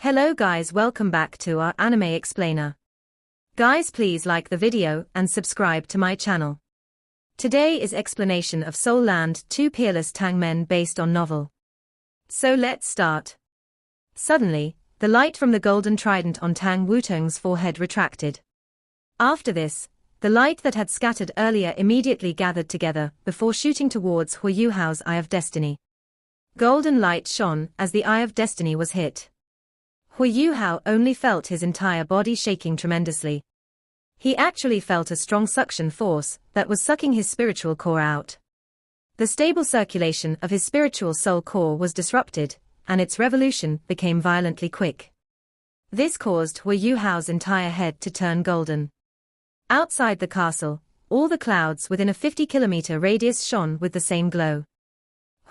Hello guys, welcome back to our anime explainer. Guys, please like the video and subscribe to my channel. Today is explanation of Soul Land 2 Peerless Tang Men based on novel. So let's start. Suddenly, the light from the golden trident on Tang Wutong's forehead retracted. After this, the light that had scattered earlier immediately gathered together before shooting towards Huo Yuhao's Eye of Destiny. Golden light shone as the Eye of Destiny was hit. Huo Yuhao only felt his entire body shaking tremendously. He actually felt a strong suction force that was sucking his spiritual core out. The stable circulation of his spiritual soul core was disrupted, and its revolution became violently quick. This caused Huo Yuhao's entire head to turn golden. Outside the castle, all the clouds within a 50-kilometer radius shone with the same glow.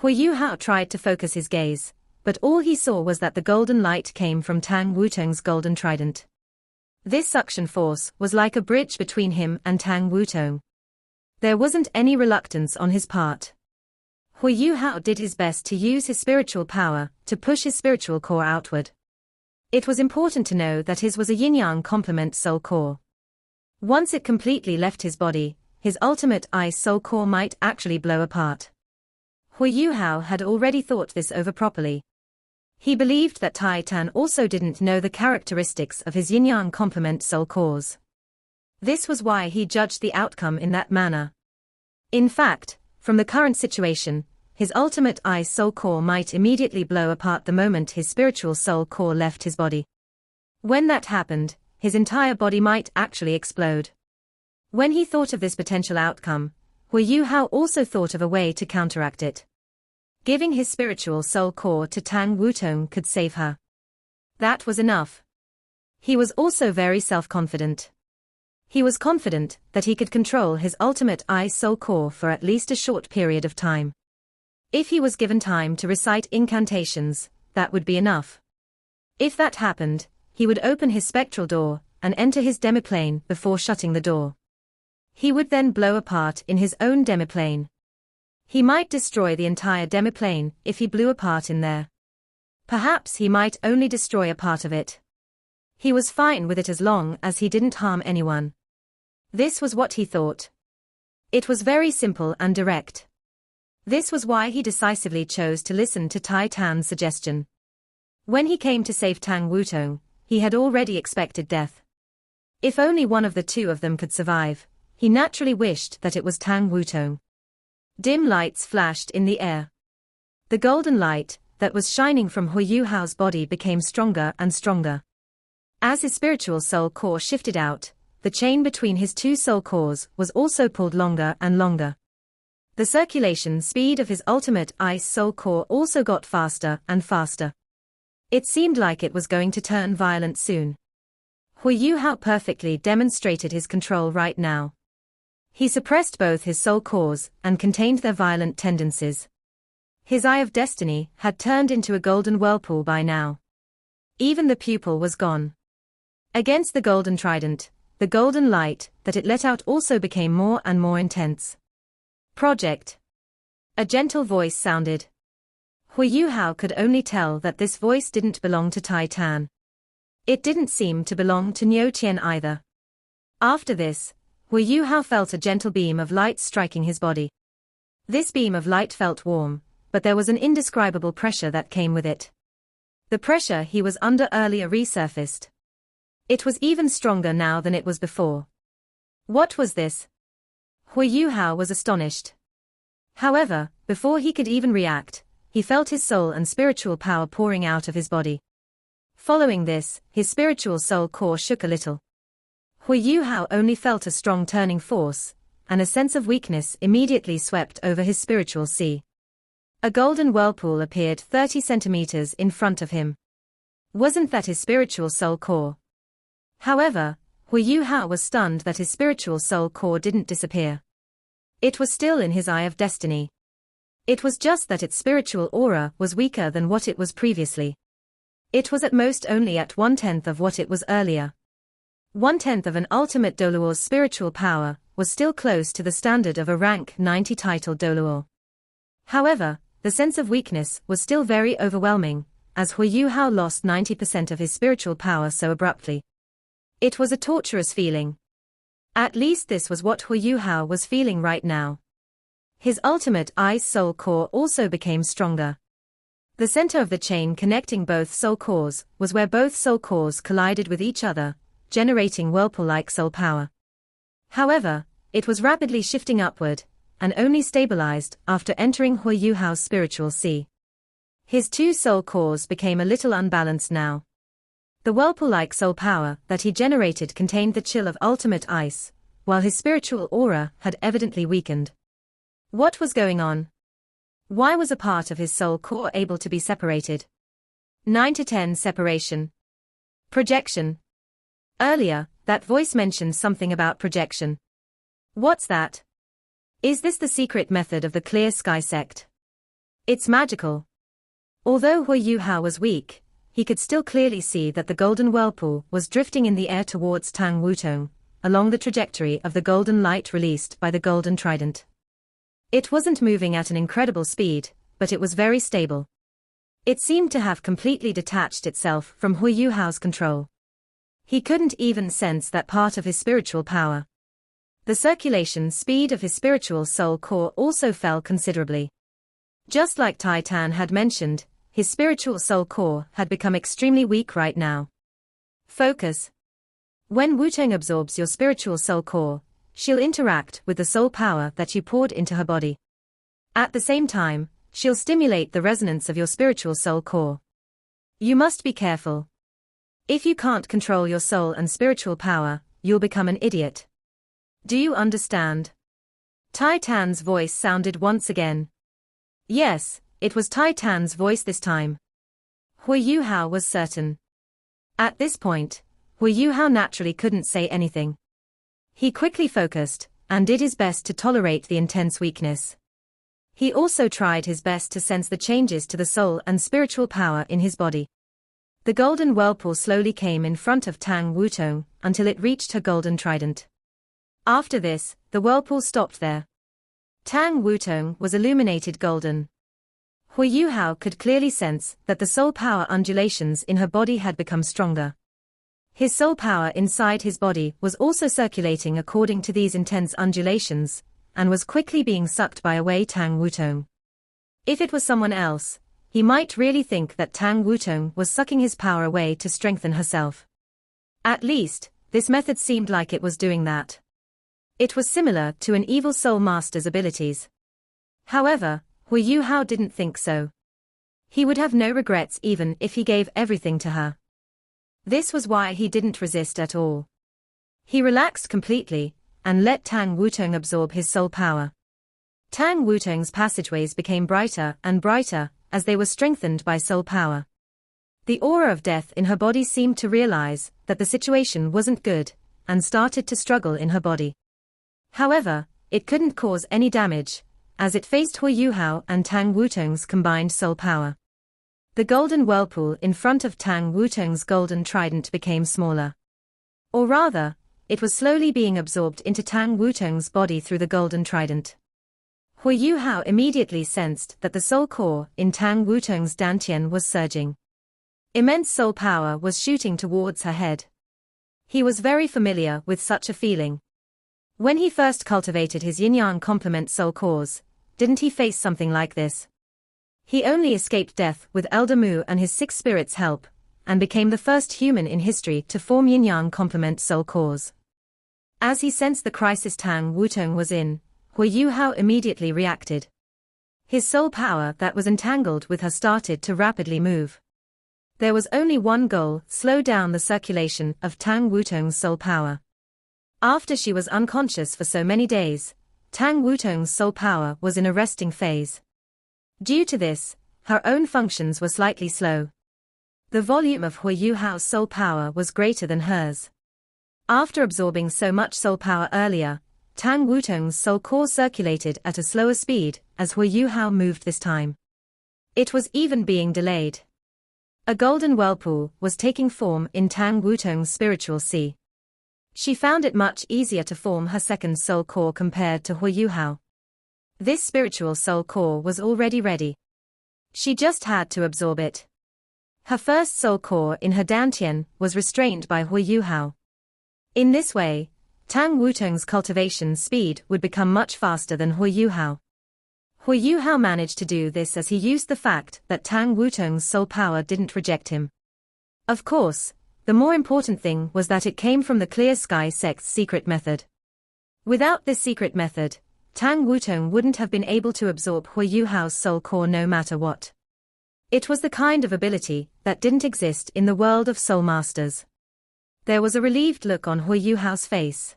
Huo Yuhao tried to focus his gaze, but all he saw was that the golden light came from Tang Wutong's golden trident. This suction force was like a bridge between him and Tang Wutong. There wasn't any reluctance on his part. Huo Yuhao did his best to use his spiritual power to push his spiritual core outward. It was important to know that his was a yin-yang complement soul core. Once it completely left his body, his ultimate ice soul core might actually blow apart. Huo Yuhao had already thought this over properly. He believed that Tai Tan also didn't know the characteristics of his yin-yang complement soul cores. This was why he judged the outcome in that manner. In fact, from the current situation, his ultimate ice soul core might immediately blow apart the moment his spiritual soul core left his body. When that happened, his entire body might actually explode. When he thought of this potential outcome, Huo Yuhao also thought of a way to counteract it. Giving his spiritual soul core to Tang Wutong could save her. That was enough. He was also very self-confident. He was confident that he could control his ultimate ice soul core for at least a short period of time. If he was given time to recite incantations, that would be enough. If that happened, he would open his spectral door and enter his demiplane before shutting the door. He would then blow apart in his own demiplane. He might destroy the entire demiplane if he blew apart in there. Perhaps he might only destroy a part of it. He was fine with it as long as he didn't harm anyone. This was what he thought. It was very simple and direct. This was why he decisively chose to listen to Tai Tan's suggestion. When he came to save Tang Wutong, he had already expected death. If only one of the two of them could survive, he naturally wished that it was Tang Wutong. Dim lights flashed in the air. The golden light that was shining from Huo Yuhao's body became stronger and stronger. As his spiritual soul core shifted out, the chain between his two soul cores was also pulled longer and longer. The circulation speed of his ultimate ice soul core also got faster and faster. It seemed like it was going to turn violent soon. Huo Yuhao perfectly demonstrated his control right now. He suppressed both his soul cores and contained their violent tendencies. His Eye of Destiny had turned into a golden whirlpool by now. Even the pupil was gone. Against the golden trident, the golden light that it let out also became more and more intense. Project. A gentle voice sounded. Huo Yuhao could only tell that this voice didn't belong to Tai Tan. It didn't seem to belong to Niu Tian either. After this, Huo Yuhao felt a gentle beam of light striking his body. This beam of light felt warm, but there was an indescribable pressure that came with it. The pressure he was under earlier resurfaced. It was even stronger now than it was before. What was this? Huo Yuhao was astonished. However, before he could even react, he felt his soul and spiritual power pouring out of his body. Following this, his spiritual soul core shook a little. Huo Yuhao only felt a strong turning force, and a sense of weakness immediately swept over his spiritual sea. A golden whirlpool appeared 30 centimeters in front of him. Wasn't that his spiritual soul core? However, Huo Yuhao was stunned that his spiritual soul core didn't disappear. It was still in his Eye of Destiny. It was just that its spiritual aura was weaker than what it was previously. It was at most only at 1/10 of what it was earlier. 1/10 of an ultimate Douluos spiritual power was still close to the standard of a rank 90 title Douluo. However, the sense of weakness was still very overwhelming, as Huo Yuhao lost 90% of his spiritual power so abruptly. It was a torturous feeling. At least this was what Huo Yuhao was feeling right now. His ultimate ice soul core also became stronger. The center of the chain connecting both soul cores was where both soul cores collided with each other, generating whirlpool-like soul power. However, it was rapidly shifting upward, and only stabilized after entering Huo Yuhao's spiritual sea. His two soul cores became a little unbalanced now. The whirlpool-like soul power that he generated contained the chill of ultimate ice, while his spiritual aura had evidently weakened. What was going on? Why was a part of his soul core able to be separated? 9 to 10 separation. Projection. Earlier, that voice mentioned something about projection. What's that? Is this the secret method of the Clear Sky sect? It's magical. Although Huo Yuhao was weak, he could still clearly see that the golden whirlpool was drifting in the air towards Tang Wutong, along the trajectory of the golden light released by the golden trident. It wasn't moving at an incredible speed, but it was very stable. It seemed to have completely detached itself from Huo Yuhao's control. He couldn't even sense that part of his spiritual power. The circulation speed of his spiritual soul core also fell considerably. Just like Tai Tan had mentioned, his spiritual soul core had become extremely weak right now. Focus. When Wutong absorbs your spiritual soul core, she'll interact with the soul power that you poured into her body. At the same time, she'll stimulate the resonance of your spiritual soul core. You must be careful. If you can't control your soul and spiritual power, you'll become an idiot. Do you understand? Tai Tan's voice sounded once again. Yes, it was Tai Tan's voice this time. Huo Yuhao was certain. At this point, Huo Yuhao naturally couldn't say anything. He quickly focused, and did his best to tolerate the intense weakness. He also tried his best to sense the changes to the soul and spiritual power in his body. The golden whirlpool slowly came in front of Tang Wutong until it reached her golden trident. After this, the whirlpool stopped there. Tang Wutong was illuminated golden. Huo Yuhao could clearly sense that the soul power undulations in her body had become stronger. His soul power inside his body was also circulating according to these intense undulations, and was quickly being sucked by away Tang Wutong. If it was someone else, he might really think that Tang Wutong was sucking his power away to strengthen herself. At least, this method seemed like it was doing that. It was similar to an evil soul master's abilities. However, Huo Yuhao didn't think so. He would have no regrets even if he gave everything to her. This was why he didn't resist at all. He relaxed completely, and let Tang Wutong absorb his soul power. Tang Wutong's passageways became brighter and brighter, as they were strengthened by soul power. The aura of death in her body seemed to realize that the situation wasn't good, and started to struggle in her body. However, it couldn't cause any damage, as it faced Huo Yuhao and Tang Wutong's combined soul power. The golden whirlpool in front of Tang Wutong's golden trident became smaller. Or rather, it was slowly being absorbed into Tang Wutong's body through the golden trident. Huo Yuhao immediately sensed that the soul core in Tang Wutong's dantian was surging. Immense soul power was shooting towards her head. He was very familiar with such a feeling. When he first cultivated his yin-yang complement soul cores, didn't he face something like this? He only escaped death with Elder Mu and his 6 spirits' help, and became the first human in history to form yin-yang complement soul cores. As he sensed the crisis Tang Wutong was in, Huo Yuhao immediately reacted. His soul power that was entangled with her started to rapidly move. There was only one goal: slow down the circulation of Tang Wutong's soul power. After she was unconscious for so many days, Tang Wutong's soul power was in a resting phase. Due to this, her own functions were slightly slow. The volume of Huo Yuhao's soul power was greater than hers. After absorbing so much soul power earlier, Tang Wutong's soul core circulated at a slower speed as Huo Yuhao moved this time. It was even being delayed. A golden whirlpool was taking form in Tang Wutong's spiritual sea. She found it much easier to form her second soul core compared to Huo Yuhao. This spiritual soul core was already ready. She just had to absorb it. Her first soul core in her dantian was restrained by Huo Yuhao. In this way, Tang Wutong's cultivation speed would become much faster than Huo Yuhao. Huo Yuhao managed to do this as he used the fact that Tang Wutong's soul power didn't reject him. Of course, the more important thing was that it came from the Clear Sky sect's secret method. Without this secret method, Tang Wutong wouldn't have been able to absorb Huo Yuhao's soul core no matter what. It was the kind of ability that didn't exist in the world of soul masters. There was a relieved look on Huo Yuhao's face.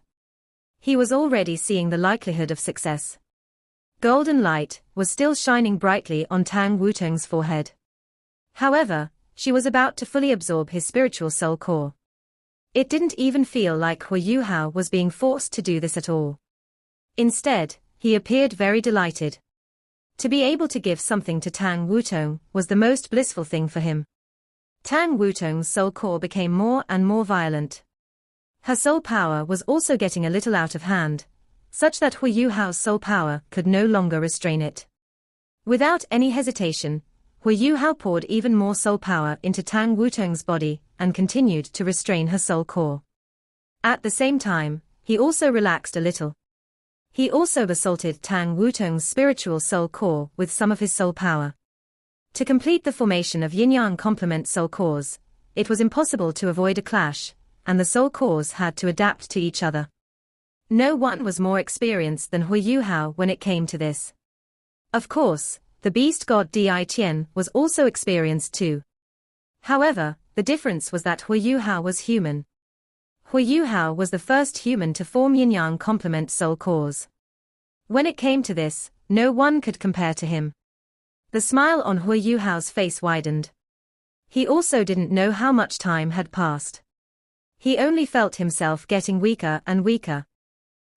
He was already seeing the likelihood of success. Golden light was still shining brightly on Tang Wutong's forehead. However, she was about to fully absorb his spiritual soul core. It didn't even feel like Huo Yuhao was being forced to do this at all. Instead, he appeared very delighted. To be able to give something to Tang Wutong was the most blissful thing for him. Tang Wutong's soul core became more and more violent. Her soul power was also getting a little out of hand, such that Huo Yuhao's soul power could no longer restrain it. Without any hesitation, Huo Yuhao poured even more soul power into Tang Wutong's body and continued to restrain her soul core. At the same time, he also relaxed a little. He also assaulted Tang Wutong's spiritual soul core with some of his soul power. To complete the formation of yin-yang complement soul cores, it was impossible to avoid a clash, and the soul cores had to adapt to each other. No one was more experienced than Huo Yuhao when it came to this. Of course, the beast god Di Qian was also experienced too. However, the difference was that Huo Yuhao was human. Huo Yuhao was the first human to form yin-yang complement soul cores. When it came to this, no one could compare to him. The smile on Huo Yuhao's face widened. He also didn't know how much time had passed. He only felt himself getting weaker and weaker.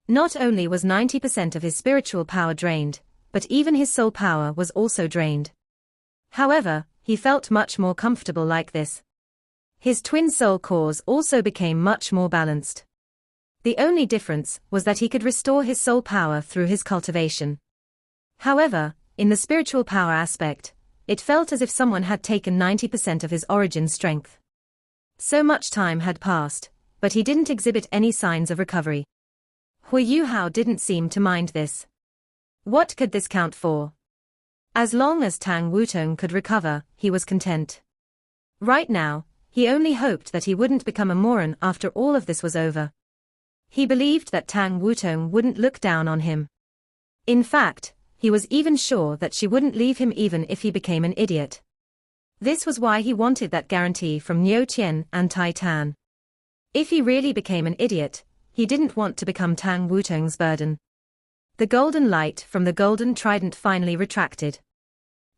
Not only was 90% of his spiritual power drained, but even his soul power was also drained. However, he felt much more comfortable like this. His twin soul cores also became much more balanced. The only difference was that he could restore his soul power through his cultivation. However, in the spiritual power aspect, it felt as if someone had taken 90% of his origin strength. So much time had passed, but he didn't exhibit any signs of recovery. Huo Yuhao didn't seem to mind this. What could this count for? As long as Tang Wutong could recover, he was content. Right now, he only hoped that he wouldn't become a moron after all of this was over. He believed that Tang Wutong wouldn't look down on him. In fact, he was even sure that she wouldn't leave him even if he became an idiot. This was why he wanted that guarantee from Niu Qian and Tai Tan. If he really became an idiot, he didn't want to become Tang Wutong's burden. The golden light from the golden trident finally retracted.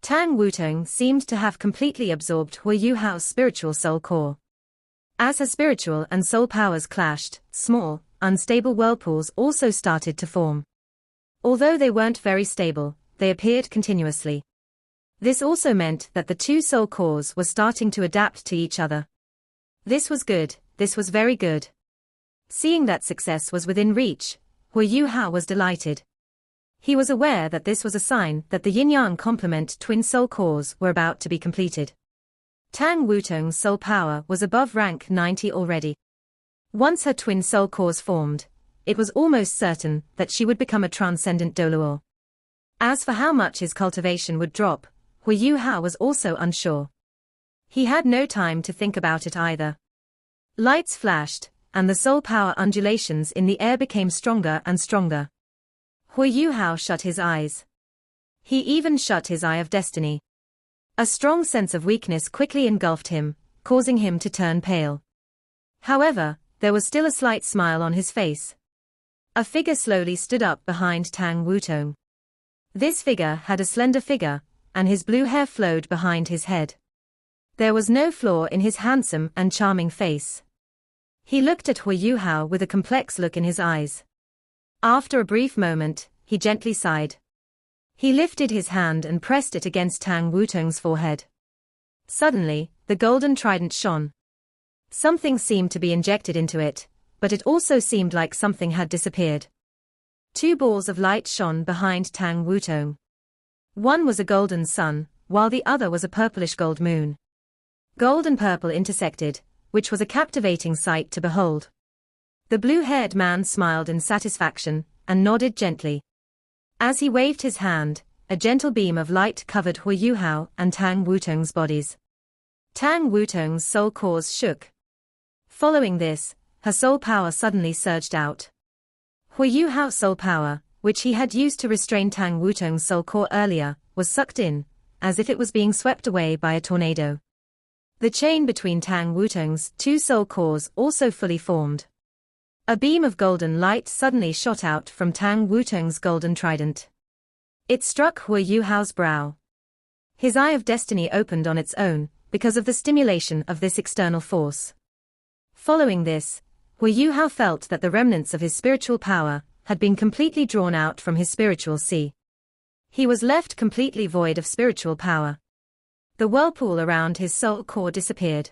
Tang Wutong seemed to have completely absorbed Huo Yuhao's spiritual soul core. As her spiritual and soul powers clashed, small, unstable whirlpools also started to form. Although they weren't very stable, they appeared continuously. This also meant that the two soul cores were starting to adapt to each other. This was good, this was very good. Seeing that success was within reach, Huo Yuhao was delighted. He was aware that this was a sign that the yin-yang complement twin soul cores were about to be completed. Tang Wutong's soul power was above rank 90 already. Once her twin soul cores formed, it was almost certain that she would become a Transcendent Douluos. As for how much his cultivation would drop, Huo Yuhao was also unsure. He had no time to think about it either. Lights flashed, and the soul power undulations in the air became stronger and stronger. Huo Yuhao shut his eyes. He even shut his eye of destiny. A strong sense of weakness quickly engulfed him, causing him to turn pale. However, there was still a slight smile on his face. A figure slowly stood up behind Tang Wutong. This figure had a slender figure, and his blue hair flowed behind his head. There was no flaw in his handsome and charming face. He looked at Huo Yuhao with a complex look in his eyes. After a brief moment, he gently sighed. He lifted his hand and pressed it against Tang Wutong's forehead. Suddenly, the golden trident shone. Something seemed to be injected into it, but it also seemed like something had disappeared. Two balls of light shone behind Tang Wutong. One was a golden sun, while the other was a purplish gold moon. Gold and purple intersected, which was a captivating sight to behold. The blue-haired man smiled in satisfaction and nodded gently. As he waved his hand, a gentle beam of light covered Huo Yuhao and Tang Wutong's bodies. Tang Wutong's soul cores shook. Following this, her soul power suddenly surged out. Huo Yuhao's soul power, which he had used to restrain Tang Wutong's soul core earlier, was sucked in, as if it was being swept away by a tornado. The chain between Tang Wutong's two soul cores also fully formed. A beam of golden light suddenly shot out from Tang Wutong's golden trident. It struck Huo Yuhao's brow. His eye of destiny opened on its own, because of the stimulation of this external force. Following this, Huo Yuhao felt that the remnants of his spiritual power had been completely drawn out from his spiritual sea. He was left completely void of spiritual power. The whirlpool around his soul core disappeared.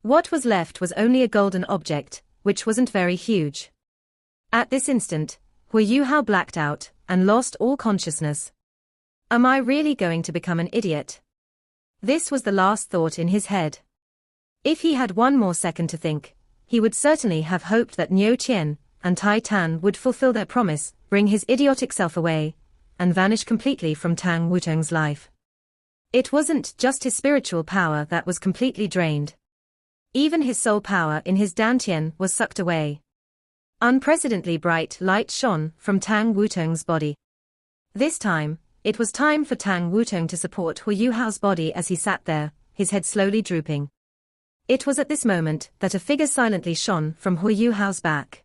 What was left was only a golden object, which wasn't very huge. At this instant, Huo Yuhao blacked out and lost all consciousness. Am I really going to become an idiot? This was the last thought in his head. If he had one more second to think, he would certainly have hoped that Niu Qian and Tai Tan would fulfill their promise, bring his idiotic self away, and vanish completely from Tang Wutong's life. It wasn't just his spiritual power that was completely drained. Even his soul power in his dantian was sucked away. Unprecedentedly bright light shone from Tang Wutong's body. This time, it was time for Tang Wutong to support Huo Yuhao's body as he sat there, his head slowly drooping. It was at this moment that a figure silently shone from Huo Yuhao's back.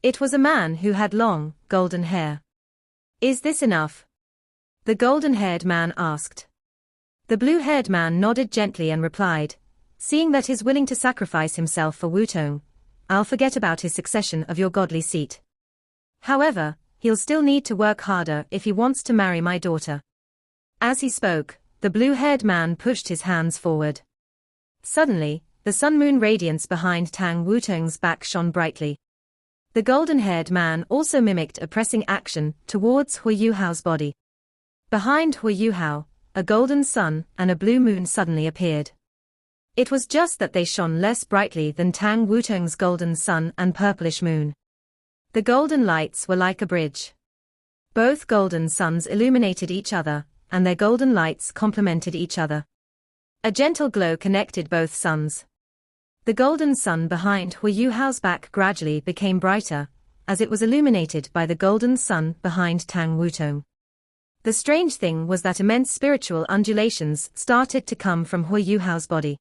It was a man who had long, golden hair. Is this enough? The golden-haired man asked. The blue-haired man nodded gently and replied, seeing that he's willing to sacrifice himself for Wutong, I'll forget about his succession of your godly seat. However, he'll still need to work harder if he wants to marry my daughter. As he spoke, the blue-haired man pushed his hands forward. Suddenly, the sun-moon radiance behind Tang Wutong's back shone brightly. The golden-haired man also mimicked a pressing action towards Huo Yuhao's body. Behind Huo Yuhao, a golden sun and a blue moon suddenly appeared. It was just that they shone less brightly than Tang Wutong's golden sun and purplish moon. The golden lights were like a bridge. Both golden suns illuminated each other, and their golden lights complemented each other. A gentle glow connected both suns. The golden sun behind Huo Yuhao's back gradually became brighter, as it was illuminated by the golden sun behind Tang Wutong. The strange thing was that immense spiritual undulations started to come from Huo Yuhao's body.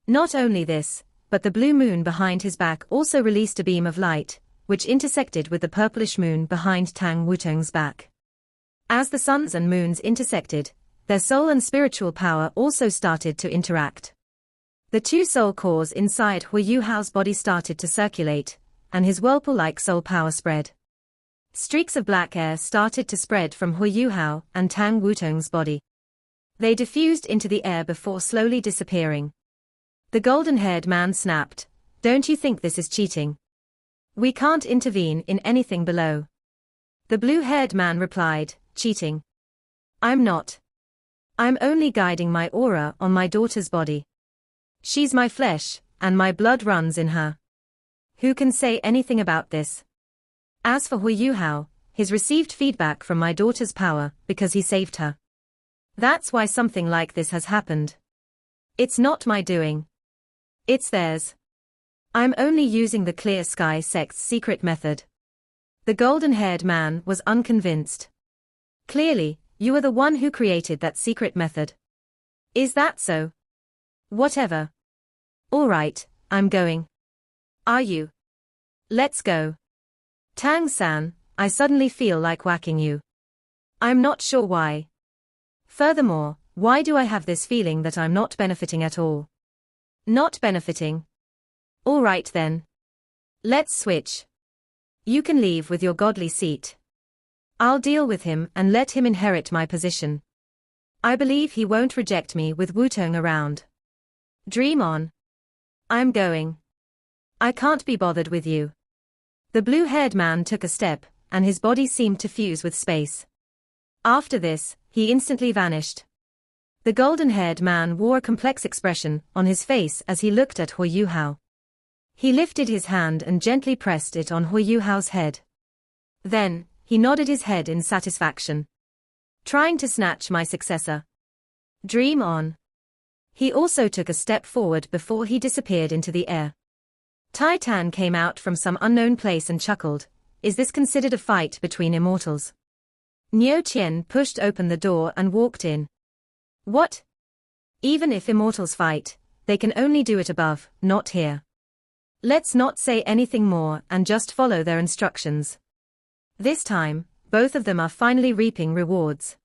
Not only this, but the blue moon behind his back also released a beam of light, which intersected with the purplish moon behind Tang Wutong's back. As the suns and moons intersected, their soul and spiritual power also started to interact. The two soul cores inside Huo Yuhao's body started to circulate, and his whirlpool-like soul power spread. Streaks of black air started to spread from Huo Yuhao and Tang Wutong's body. They diffused into the air before slowly disappearing. The golden-haired man snapped, "Don't you think this is cheating? We can't intervene in anything below." The blue-haired man replied, "Cheating? I'm not. I'm only guiding my aura on my daughter's body. She's my flesh, and my blood runs in her. Who can say anything about this? As for Huo Yuhao, he's received feedback from my daughter's power because he saved her. That's why something like this has happened. It's not my doing. It's theirs. I'm only using the Clear Sky Sect's secret method." The golden-haired man was unconvinced. "Clearly, you are the one who created that secret method. Is that so? Whatever. All right, I'm going. Are you? Let's go. Tang-san, I suddenly feel like whacking you. I'm not sure why. Furthermore, why do I have this feeling that I'm not benefiting at all? Not benefiting? All right then. Let's switch. You can leave with your godly seat. I'll deal with him and let him inherit my position. I believe he won't reject me with Wutong around. Dream on. I'm going. I can't be bothered with you." The blue-haired man took a step, and his body seemed to fuse with space. After this, he instantly vanished. The golden-haired man wore a complex expression on his face as he looked at Huo Yuhao. He lifted his hand and gently pressed it on Huo Yuhao's head. Then, he nodded his head in satisfaction. Trying to snatch my successor. Dream on. He also took a step forward before he disappeared into the air. Titan came out from some unknown place and chuckled. Is this considered a fight between immortals? Niu Qian pushed open the door and walked in. What? Even if immortals fight, they can only do it above, not here. Let's not say anything more and just follow their instructions. This time, both of them are finally reaping rewards.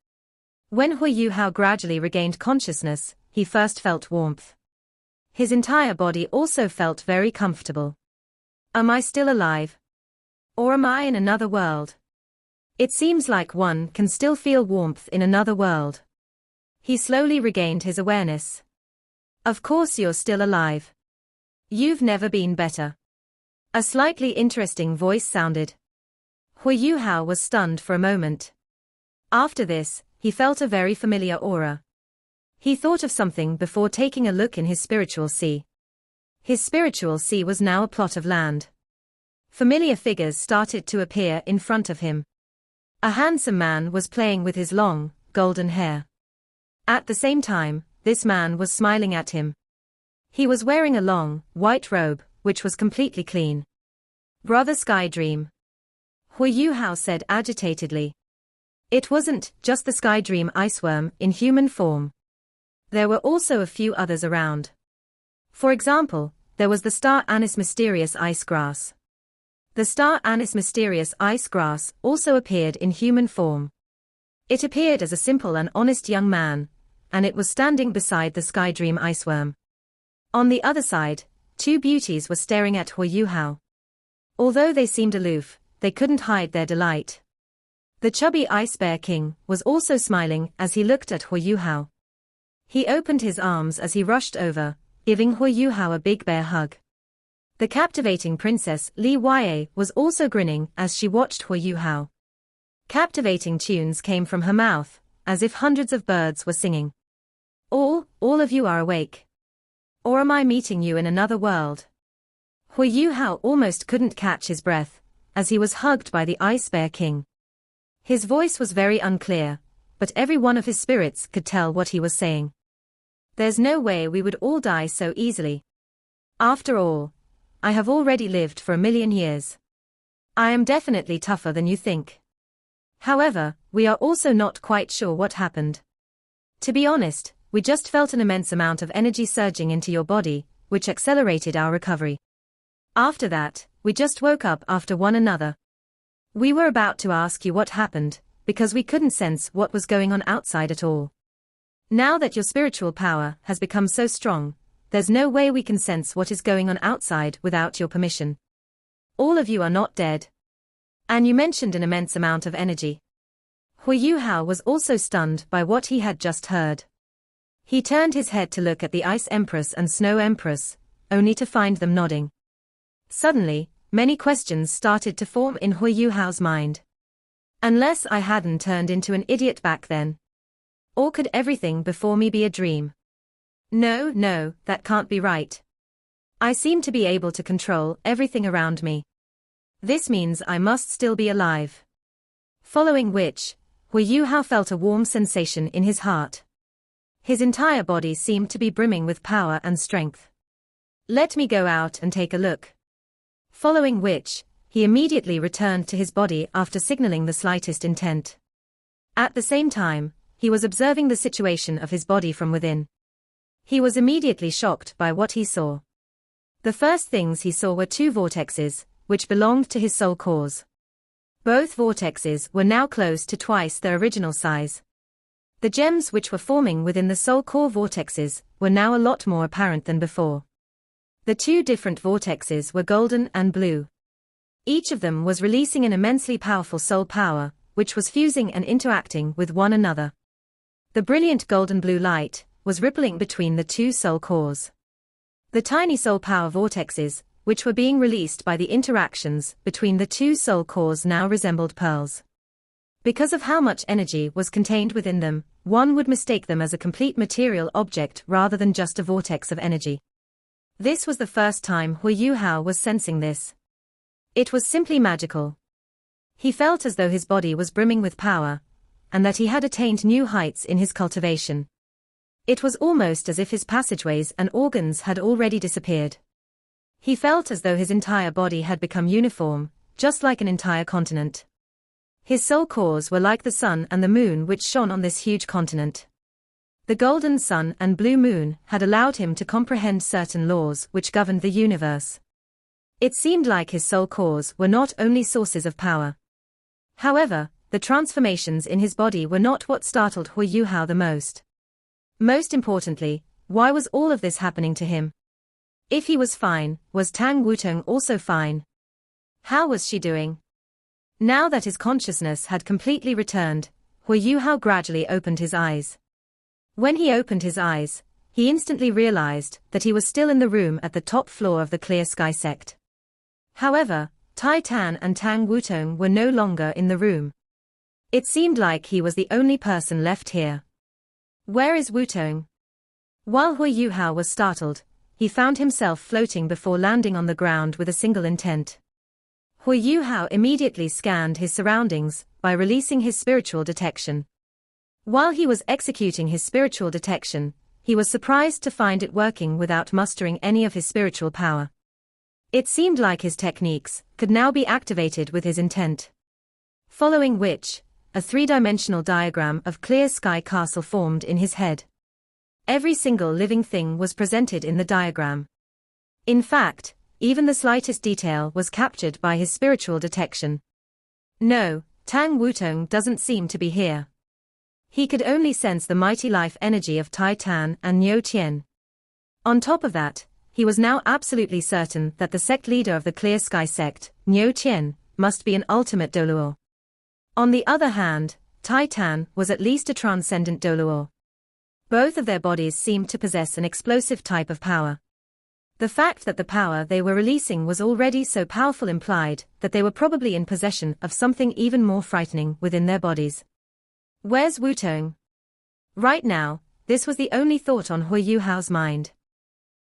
When Huo Yuhao gradually regained consciousness, he first felt warmth. His entire body also felt very comfortable. Am I still alive? Or am I in another world? It seems like one can still feel warmth in another world. He slowly regained his awareness. Of course you're still alive. You've never been better. A slightly interesting voice sounded. Huo Yuhao was stunned for a moment. After this, he felt a very familiar aura. He thought of something before taking a look in his spiritual sea. His spiritual sea was now a plot of land. Familiar figures started to appear in front of him. A handsome man was playing with his long, golden hair. At the same time, this man was smiling at him. He was wearing a long, white robe, which was completely clean. Brother Sky Dream. Huo Yuhao said agitatedly. It wasn't just the Sky Dream iceworm in human form. There were also a few others around. For example, there was the Star Anise Mysterious Ice Grass. The Star Anise Mysterious Ice Grass also appeared in human form. It appeared as a simple and honest young man, and it was standing beside the Sky Dream iceworm. On the other side, two beauties were staring at Huo Yuhao. Although they seemed aloof, they couldn't hide their delight. The chubby Ice Bear King was also smiling as he looked at Huo Yuhao. He opened his arms as he rushed over, giving Huo Yuhao a big bear hug. The captivating Princess Li Yue was also grinning as she watched Huo Yuhao. Captivating tunes came from her mouth, as if hundreds of birds were singing. All of you are awake. Or am I meeting you in another world? Huo Yuhao almost couldn't catch his breath, as he was hugged by the Ice Bear King. His voice was very unclear, but every one of his spirits could tell what he was saying. There's no way we would all die so easily. After all, I have already lived for 1,000,000 years. I am definitely tougher than you think. However, we are also not quite sure what happened. To be honest, we just felt an immense amount of energy surging into your body, which accelerated our recovery. After that, we just woke up after one another. We were about to ask you what happened, because we couldn't sense what was going on outside at all. Now that your spiritual power has become so strong, there's no way we can sense what is going on outside without your permission. All of you are not dead. And you mentioned an immense amount of energy. Huo Yuhao was also stunned by what he had just heard. He turned his head to look at the Ice Empress and Snow Empress, only to find them nodding. Suddenly, many questions started to form in Huo Yuhao's mind. Unless I hadn't turned into an idiot back then. Or could everything before me be a dream? No, that can't be right. I seem to be able to control everything around me. This means I must still be alive. Following which, Huo Yuhao felt a warm sensation in his heart. His entire body seemed to be brimming with power and strength. Let me go out and take a look. Following which, he immediately returned to his body after signaling the slightest intent. At the same time, he was observing the situation of his body from within. He was immediately shocked by what he saw. The first things he saw were two vortexes, which belonged to his soul cores. Both vortexes were now close to twice their original size. The gems which were forming within the soul core vortexes were now a lot more apparent than before. The two different vortexes were golden and blue. Each of them was releasing an immensely powerful soul power, which was fusing and interacting with one another. The brilliant golden-blue light was rippling between the two soul cores. The tiny soul power vortexes, which were being released by the interactions between the two soul cores, now resembled pearls. Because of how much energy was contained within them, one would mistake them as a complete material object rather than just a vortex of energy. This was the first time Huo Yuhao was sensing this. It was simply magical. He felt as though his body was brimming with power, and that he had attained new heights in his cultivation. It was almost as if his passageways and organs had already disappeared. He felt as though his entire body had become uniform, just like an entire continent. His soul cores were like the sun and the moon which shone on this huge continent. The golden sun and blue moon had allowed him to comprehend certain laws which governed the universe. It seemed like his soul cores were not only sources of power. However, the transformations in his body were not what startled Huo Yuhao the most. Most importantly, why was all of this happening to him? If he was fine, was Tang Wutong also fine? How was she doing? Now that his consciousness had completely returned, Huo Yuhao gradually opened his eyes. When he opened his eyes, he instantly realized that he was still in the room at the top floor of the Clear Sky sect. However, Tai Tan and Tang Wutong were no longer in the room. It seemed like he was the only person left here. Where is Wutong? While Huo Yuhao was startled, he found himself floating before landing on the ground with a single intent. Huo Yuhao immediately scanned his surroundings by releasing his spiritual detection. While he was executing his spiritual detection, he was surprised to find it working without mustering any of his spiritual power. It seemed like his techniques could now be activated with his intent. Following which, a three-dimensional diagram of Clear Sky Castle formed in his head. Every single living thing was presented in the diagram. In fact, even the slightest detail was captured by his spiritual detection. No, Tang Wutong doesn't seem to be here. He could only sense the mighty life energy of Tai Tan and Niu Qian. On top of that, he was now absolutely certain that the sect leader of the Clear Sky sect, Niu Qian, must be an ultimate Douluo. On the other hand, Tai Tan was at least a Transcendent Douluo. Both of their bodies seemed to possess an explosive type of power. The fact that the power they were releasing was already so powerful implied that they were probably in possession of something even more frightening within their bodies. Where's Wutong? Right now, this was the only thought on Huo Yuhao's mind.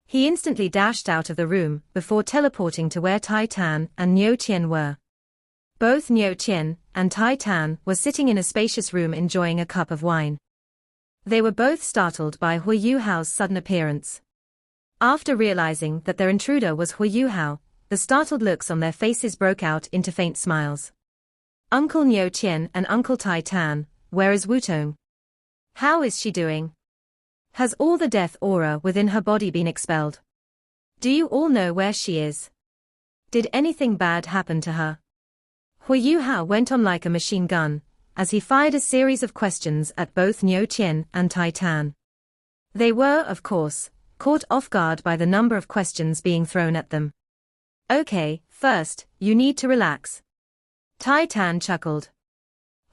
He instantly dashed out of the room before teleporting to where Tai Tan and Niu Qian were. Both Niu Qian and Tai Tan were sitting in a spacious room enjoying a cup of wine. They were both startled by Huo Yuhao's sudden appearance. After realizing that their intruder was Huo Yuhao, the startled looks on their faces broke out into faint smiles. Uncle Niu Qian and Uncle Tai Tan, where is Wutong? How is she doing? Has all the death aura within her body been expelled? Do you all know where she is? Did anything bad happen to her? Huo Yuhao went on like a machine gun, as he fired a series of questions at both Niu Qian and Tai Tan. They were, of course, caught off guard by the number of questions being thrown at them. Okay, first, you need to relax. Tai Tan chuckled.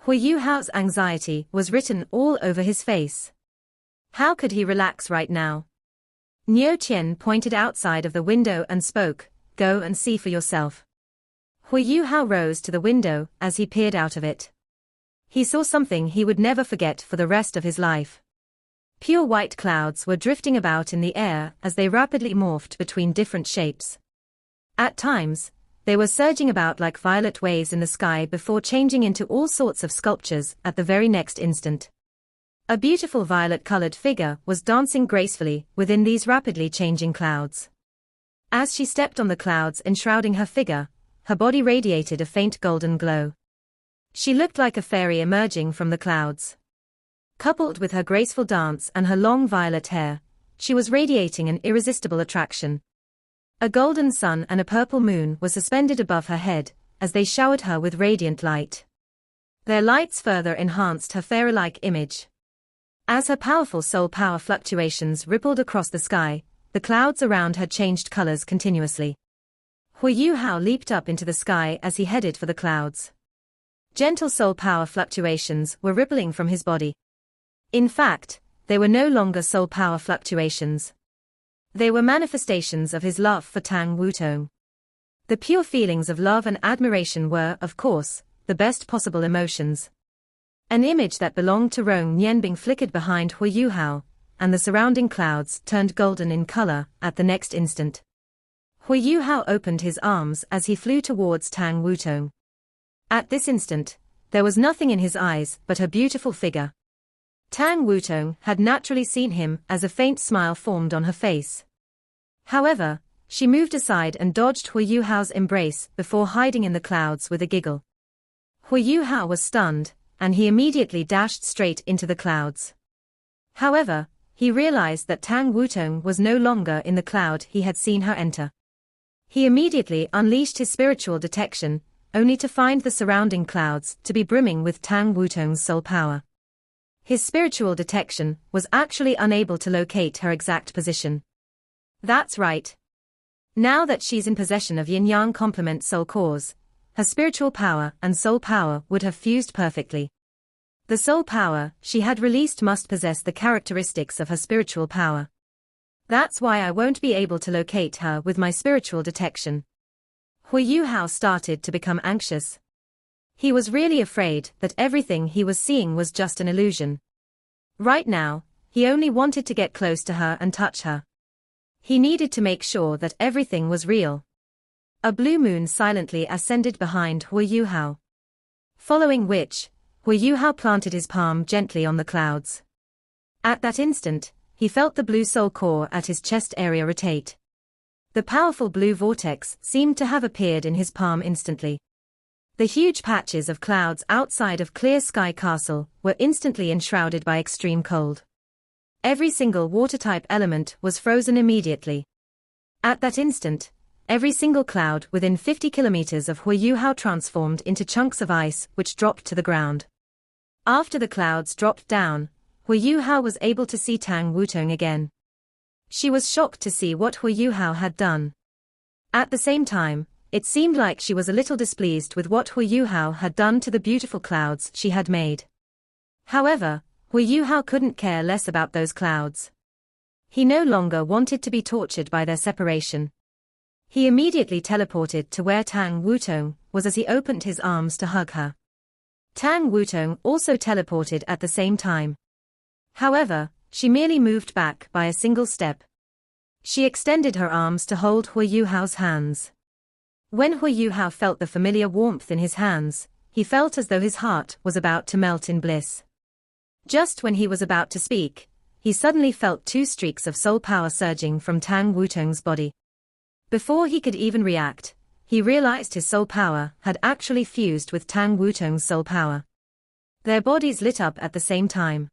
Huo Yuhao's anxiety was written all over his face. How could he relax right now? Niu Qian pointed outside of the window and spoke, go and see for yourself. Huo Yuhao rose to the window as he peered out of it. He saw something he would never forget for the rest of his life. Pure white clouds were drifting about in the air as they rapidly morphed between different shapes. At times, they were surging about like violet waves in the sky before changing into all sorts of sculptures at the very next instant. A beautiful violet-colored figure was dancing gracefully within these rapidly changing clouds. As she stepped on the clouds enshrouding her figure, her body radiated a faint golden glow. She looked like a fairy emerging from the clouds. Coupled with her graceful dance and her long violet hair, she was radiating an irresistible attraction. A golden sun and a purple moon were suspended above her head, as they showered her with radiant light. Their lights further enhanced her fairy-like image. As her powerful soul power fluctuations rippled across the sky, the clouds around her changed colors continuously. Huo Yuhao leaped up into the sky as he headed for the clouds. Gentle soul power fluctuations were rippling from his body. In fact, they were no longer soul power fluctuations. They were manifestations of his love for Tang Wutong. The pure feelings of love and admiration were, of course, the best possible emotions. An image that belonged to Rong Nianbing flickered behind Huo Yuhao, and the surrounding clouds turned golden in color at the next instant. Huo Yuhao opened his arms as he flew towards Tang Wutong. At this instant, there was nothing in his eyes but her beautiful figure. Tang Wutong had naturally seen him as a faint smile formed on her face. However, she moved aside and dodged Huo Yuhao's embrace before hiding in the clouds with a giggle. Huo Yuhao was stunned, and he immediately dashed straight into the clouds. However, he realized that Tang Wutong was no longer in the cloud he had seen her enter. He immediately unleashed his spiritual detection, only to find the surrounding clouds to be brimming with Tang Wutong's soul power. His spiritual detection was actually unable to locate her exact position. That's right. Now that she's in possession of yin-yang complement soul cores, her spiritual power and soul power would have fused perfectly. The soul power she had released must possess the characteristics of her spiritual power. That's why I won't be able to locate her with my spiritual detection. Huo Yuhao started to become anxious. He was really afraid that everything he was seeing was just an illusion. Right now, he only wanted to get close to her and touch her. He needed to make sure that everything was real. A blue moon silently ascended behind Huo Yuhao. Following which, Huo Yuhao planted his palm gently on the clouds. At that instant, he felt the blue soul core at his chest area rotate. The powerful blue vortex seemed to have appeared in his palm instantly. The huge patches of clouds outside of Clear Sky Castle were instantly enshrouded by extreme cold. Every single water-type element was frozen immediately. At that instant, every single cloud within 50 kilometers of Huo Yuhao transformed into chunks of ice which dropped to the ground. After the clouds dropped down, Huo Yuhao was able to see Tang Wutong again. She was shocked to see what Huo Yuhao had done. At the same time, it seemed like she was a little displeased with what Huo Yuhao had done to the beautiful clouds she had made. However, Huo Yuhao couldn't care less about those clouds. He no longer wanted to be tortured by their separation. He immediately teleported to where Tang Wutong was as he opened his arms to hug her. Tang Wutong also teleported at the same time. However, she merely moved back by a single step. She extended her arms to hold Huo Yuhao's hands. When Huo Yuhao felt the familiar warmth in his hands, he felt as though his heart was about to melt in bliss. Just when he was about to speak, he suddenly felt two streaks of soul power surging from Tang Wutong's body. Before he could even react, he realized his soul power had actually fused with Tang Wutong's soul power. Their bodies lit up at the same time.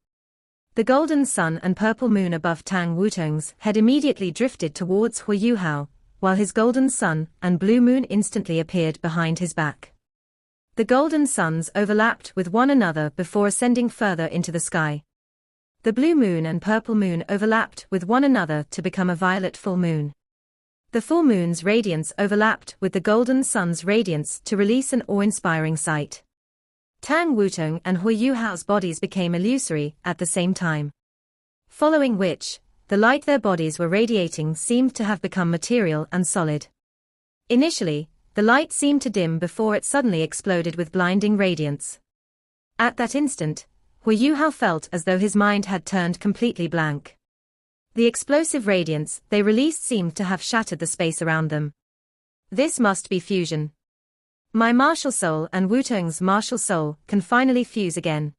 The golden sun and purple moon above Tang Wutong's head immediately drifted towards Huo Yuhao, while his golden sun and blue moon instantly appeared behind his back. The golden suns overlapped with one another before ascending further into the sky. The blue moon and purple moon overlapped with one another to become a violet full moon. The full moon's radiance overlapped with the golden sun's radiance to release an awe-inspiring sight. Tang Wutong and Huo Yuhao's bodies became illusory at the same time. Following which, the light their bodies were radiating seemed to have become material and solid. Initially, the light seemed to dim before it suddenly exploded with blinding radiance. At that instant, Huo Yuhao felt as though his mind had turned completely blank. The explosive radiance they released seemed to have shattered the space around them. This must be fusion. My martial soul and Wutong's martial soul can finally fuse again.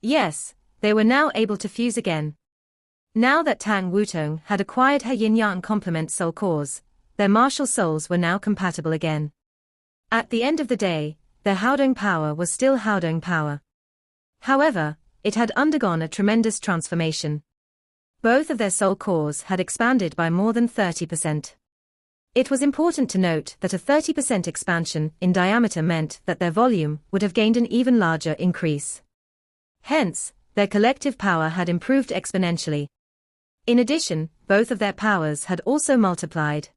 Yes, they were now able to fuse again. Now that Tang Wutong had acquired her yin-yang complement soul cores, their martial souls were now compatible again. At the end of the day, their Haodong power was still Haodong power. However, it had undergone a tremendous transformation. Both of their soul cores had expanded by more than 30%. It was important to note that a 30% expansion in diameter meant that their volume would have gained an even larger increase. Hence, their collective power had improved exponentially. In addition, both of their powers had also multiplied.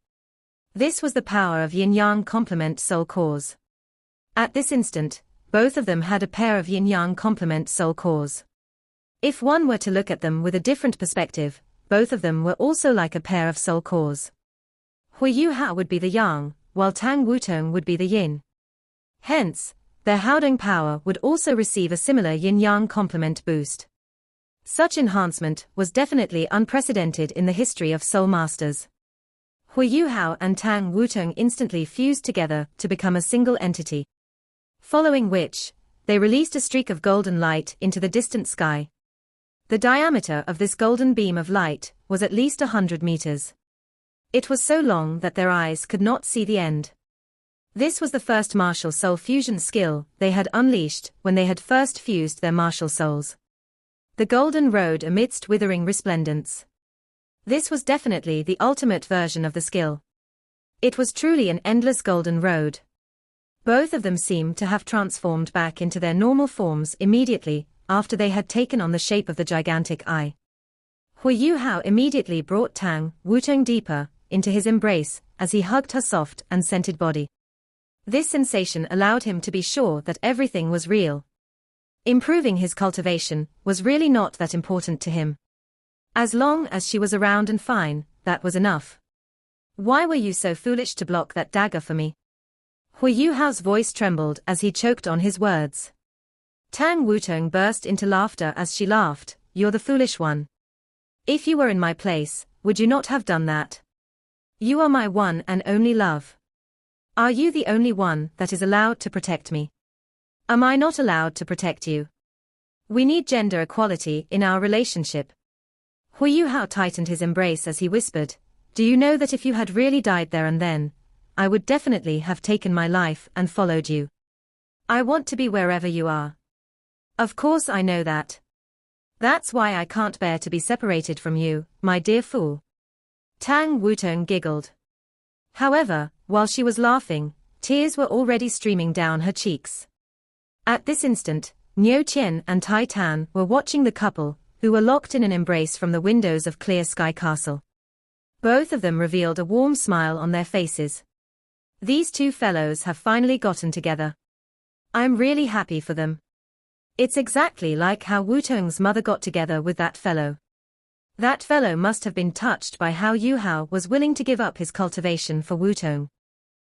This was the power of yin-yang complement soul cores. At this instant, both of them had a pair of yin-yang complement soul cores. If one were to look at them with a different perspective, both of them were also like a pair of soul cores. Huo Yuhao would be the yang, while Tang Wutong would be the yin. Hence, their Haodong power would also receive a similar yin-yang complement boost. Such enhancement was definitely unprecedented in the history of Soul Masters. Huo Yuhao and Tang Wutong instantly fused together to become a single entity. Following which, they released a streak of golden light into the distant sky. The diameter of this golden beam of light was at least 100 meters. It was so long that their eyes could not see the end. This was the first martial soul fusion skill they had unleashed when they had first fused their martial souls. The golden road amidst withering resplendence. This was definitely the ultimate version of the skill. It was truly an endless golden road. Both of them seemed to have transformed back into their normal forms immediately after they had taken on the shape of the gigantic eye. Huo Yuhao immediately brought Tang Wutong deeper into his embrace as he hugged her soft and scented body. This sensation allowed him to be sure that everything was real. Improving his cultivation was really not that important to him. As long as she was around and fine, that was enough. Why were you so foolish to block that dagger for me? Huo Yuhao's voice trembled as he choked on his words. Tang Wutong burst into laughter as she laughed. You're the foolish one. If you were in my place, would you not have done that? You are my one and only love. Are you the only one that is allowed to protect me? Am I not allowed to protect you? We need gender equality in our relationship. Huo Yuhao tightened his embrace as he whispered, do you know that if you had really died there and then, I would definitely have taken my life and followed you. I want to be wherever you are. Of course I know that. That's why I can't bear to be separated from you, my dear fool. Tang Wutong giggled. However, while she was laughing, tears were already streaming down her cheeks. At this instant, Niu Qian and Tai Tan were watching the couple, who were locked in an embrace from the windows of Clear Sky Castle. Both of them revealed a warm smile on their faces. These two fellows have finally gotten together. I'm really happy for them. It's exactly like how Wutong's mother got together with that fellow. That fellow must have been touched by how Yuhao was willing to give up his cultivation for Wutong.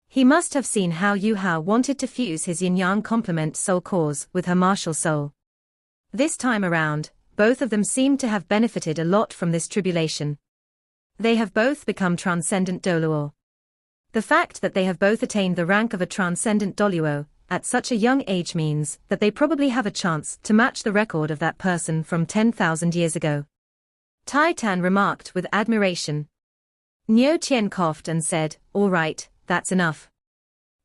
He must have seen how Yuhao wanted to fuse his yin-yang complement soul cores with her martial soul. This time around, both of them seemed to have benefited a lot from this tribulation. They have both become Transcendent Douluos. The fact that they have both attained the rank of a Transcendent Douluos at such a young age means that they probably have a chance to match the record of that person from 10,000 years ago. Tai Tan remarked with admiration. Niu Qian coughed and said, all right, that's enough.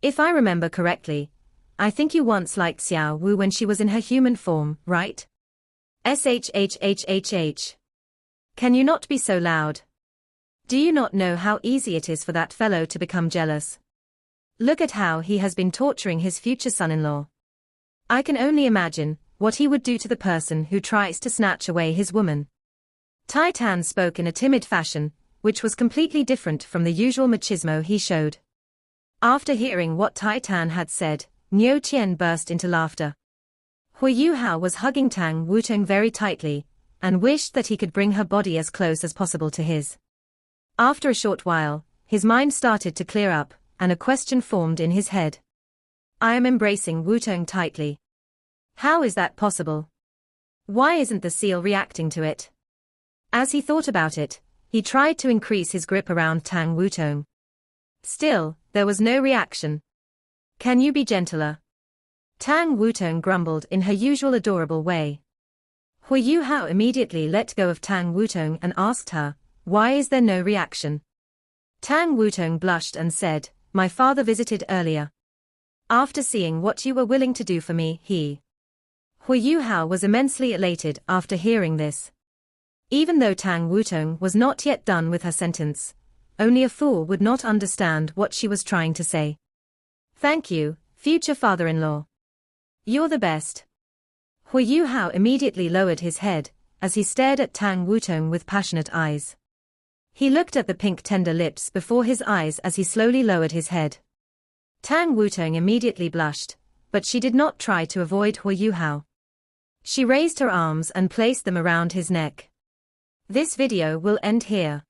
If I remember correctly, I think you once liked Xiao Wu when she was in her human form, right? SHHHHH. Can you not be so loud? Do you not know how easy it is for that fellow to become jealous? Look at how he has been torturing his future son-in-law. I can only imagine what he would do to the person who tries to snatch away his woman. Tai Tan spoke in a timid fashion, which was completely different from the usual machismo he showed. After hearing what Tai Tan had said, Niu Qian burst into laughter. Huo Yuhao was hugging Tang Wutong very tightly, and wished that he could bring her body as close as possible to his. After a short while, his mind started to clear up, and a question formed in his head. I am embracing Wutong tightly. How is that possible? Why isn't the seal reacting to it? As he thought about it, he tried to increase his grip around Tang Wutong. Still, there was no reaction. Can you be gentler? Tang Wutong grumbled in her usual adorable way. Huo Yuhao immediately let go of Tang Wutong and asked her, why is there no reaction? Tang Wutong blushed and said, my father visited earlier. After seeing what you were willing to do for me, Huo Yuhao was immensely elated after hearing this. Even though Tang Wutong was not yet done with her sentence, only a fool would not understand what she was trying to say. Thank you, future father-in-law. You're the best. Huo Yuhao immediately lowered his head, as he stared at Tang Wutong with passionate eyes. He looked at the pink tender lips before his eyes as he slowly lowered his head. Tang Wutong immediately blushed, but she did not try to avoid Huo Yuhao. She raised her arms and placed them around his neck. This video will end here.